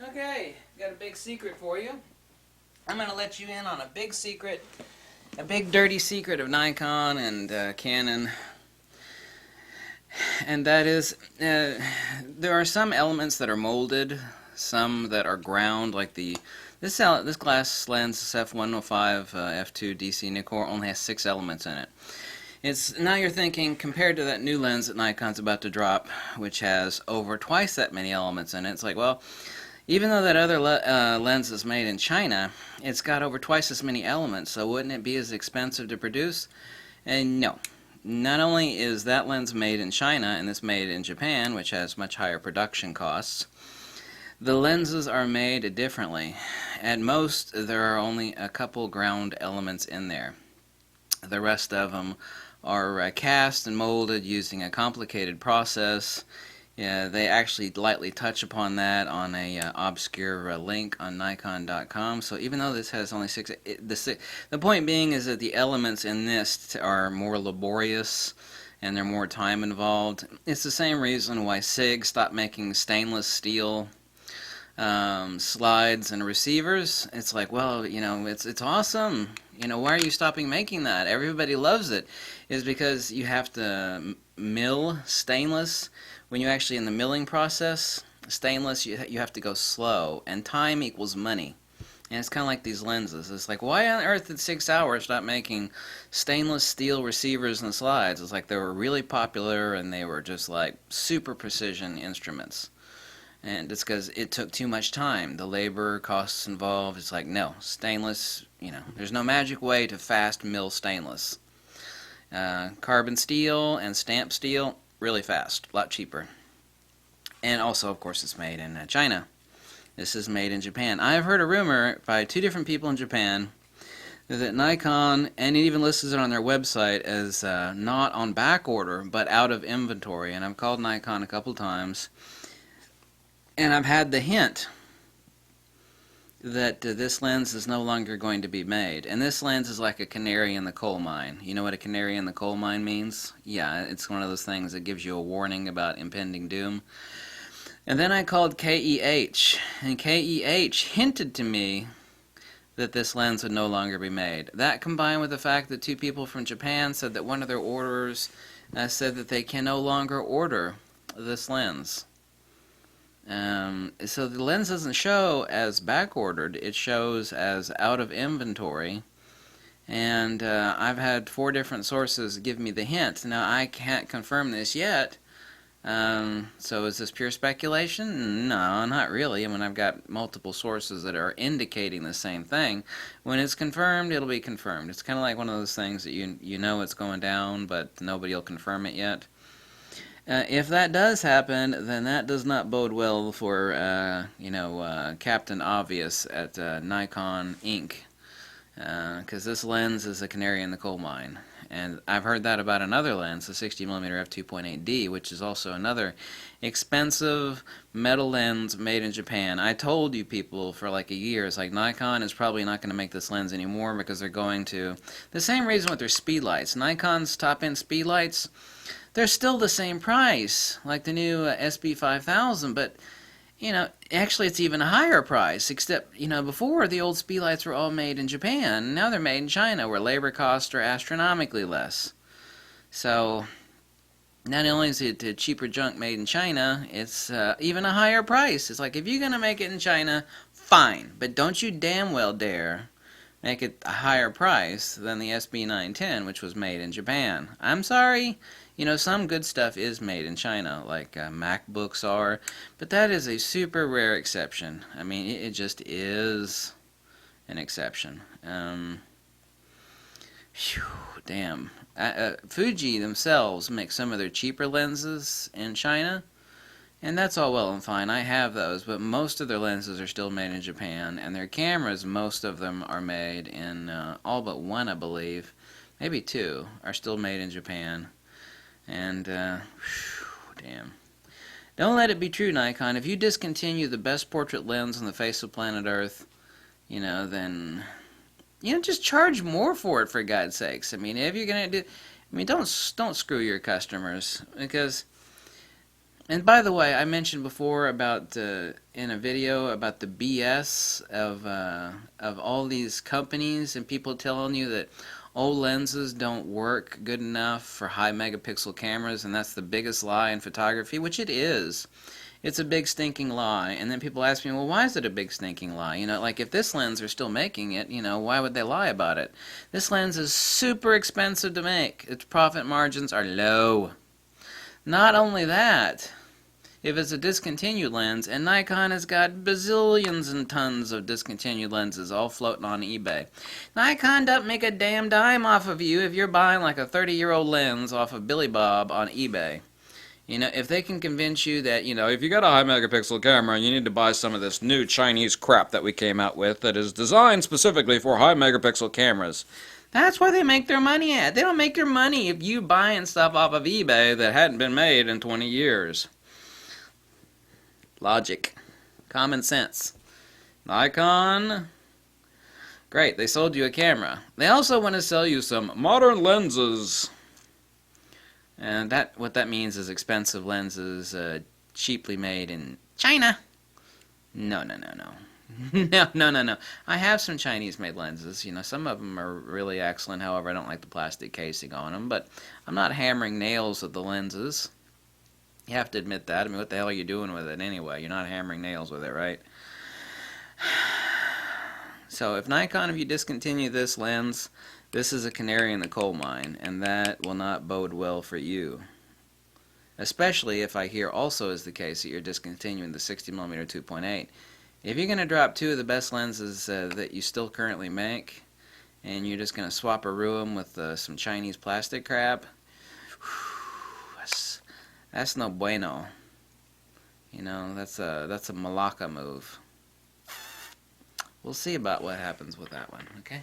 Okay, got a big secret for you. I'm going to let you in on a big secret, a big dirty secret of Nikon and Canon. And that is, there are some elements that are molded, some that are ground, like this glass lens, this f105 f2 DC Nikkor, only has 6 elements in it. Now you're thinking, compared to that new lens that Nikon's about to drop, which has over twice that many elements in it, it's like, well, even though that other lens is made in China, it's got over twice as many elements, so wouldn't it be as expensive to produce? And no. Not only is that lens made in China and this made in Japan, which has much higher production costs, the lenses are made differently. At most, there are only a couple ground elements in there. The rest of them are cast and molded using a complicated process. Yeah, they actually lightly touch upon that on a obscure link on Nikon.com. So even though this has only 6, the point being is that the elements in this are more laborious and they're more time involved. It's the same reason why SIG stopped making stainless steel slides and receivers. It's like, well, you know, it's awesome. You know, why are you stopping making that? Everybody loves it. Is because you have to mill stainless. When you're actually in the milling process, stainless, you have to go slow, and time equals money. And it's kind of like these lenses. It's like, why on earth did 6 Hours stop making stainless steel receivers and slides? It's like they were really popular, and they were just like super precision instruments. And it's because it took too much time. The labor costs involved. It's like, no, stainless, you know, there's no magic way to fast mill stainless. Carbon steel and stamped steel, really fast, a lot cheaper. And also, of course, it's made in China. This is made in Japan. I have heard a rumor by 2 different people in Japan that Nikon, and it even lists it on their website as not on back order, but out of inventory. And I've called Nikon a couple times, and I've had the hint that this lens is no longer going to be made. And this lens is like a canary in the coal mine. You know what a canary in the coal mine means? Yeah, it's one of those things that gives you a warning about impending doom. And then I called KEH, and KEH hinted to me that this lens would no longer be made. That combined with the fact that 2 people from Japan said that one of their orderers said that they can no longer order this lens. So the lens doesn't show as back-ordered, it shows as out of inventory, and I've had 4 different sources give me the hint. Now I can't confirm this yet, so is this pure speculation? No, not really. I mean, I've got multiple sources that are indicating the same thing. When it's confirmed, it'll be confirmed. It's kind of like one of those things that you know it's going down, but nobody will confirm it yet. If that does happen, then that does not bode well for, Captain Obvious at Nikon Inc. Because this lens is a canary in the coal mine. And I've heard that about another lens, the 60mm f2.8D, which is also another expensive metal lens made in Japan. I told you people for like a year, it's like Nikon is probably not going to make this lens anymore because they're going to... The same reason with their Speedlights. Nikon's top-end Speedlights, they're still the same price, like the new SB5000, but, you know, actually it's even a higher price, except, you know, before the old Speedlights were all made in Japan. Now they're made in China, where labor costs are astronomically less. So, not only is it cheaper junk made in China, it's even a higher price. It's like, if you're going to make it in China, fine, but don't you damn well dare make it a higher price than the SB910, which was made in Japan. I'm sorry. You know, some good stuff is made in China, like MacBooks are, but that is a super rare exception. I mean, it just is an exception. Damn. Fuji themselves make some of their cheaper lenses in China, and that's all well and fine. I have those, but most of their lenses are still made in Japan, and their cameras, most of them are made in, all but one, I believe, maybe 2, are still made in Japan. And, damn. Don't let it be true, Nikon. If you discontinue the best portrait lens on the face of planet Earth, you know, then, you know, just charge more for it, for God's sakes. I mean, if you're going to do... I mean, don't screw your customers, because And by the way, I mentioned before about in a video about the BS of all these companies and people telling you that old lenses don't work good enough for high megapixel cameras, and that's the biggest lie in photography, which it is. It's a big stinking lie. And then people ask me, well, why is it a big stinking lie? You know, like if this lens are still making it, you know, why would they lie about it? This lens is super expensive to make. Its profit margins are low. Not only that, if it's a discontinued lens, and Nikon has got bazillions and tons of discontinued lenses all floating on eBay. Nikon doesn't make a damn dime off of you if you're buying like a 30-year-old lens off of Billy Bob on eBay. You know, if they can convince you that, you know, if you got a high megapixel camera, you need to buy some of this new Chinese crap that we came out with that is designed specifically for high megapixel cameras. That's where they make their money at. They don't make their money if you buying stuff off of eBay that hadn't been made in 20 years. Logic. Common sense. Nikon. Great, they sold you a camera. They also want to sell you some modern lenses. And what that means is expensive lenses cheaply made in China. No. No. I have some Chinese-made lenses. You know, some of them are really excellent. However, I don't like the plastic casing on them. But I'm not hammering nails with the lenses. You have to admit that. I mean, what the hell are you doing with it anyway? You're not hammering nails with it, right? So if Nikon, if you discontinue this lens, this is a canary in the coal mine, and that will not bode well for you. Especially if I hear also is the case that you're discontinuing the 60mm 2.8. If you're going to drop two of the best lenses that you still currently make, and you're just going to swap-a-roo them with some Chinese plastic crap, that's no bueno. You know, that's a Malacca move. We'll see about what happens with that one, okay?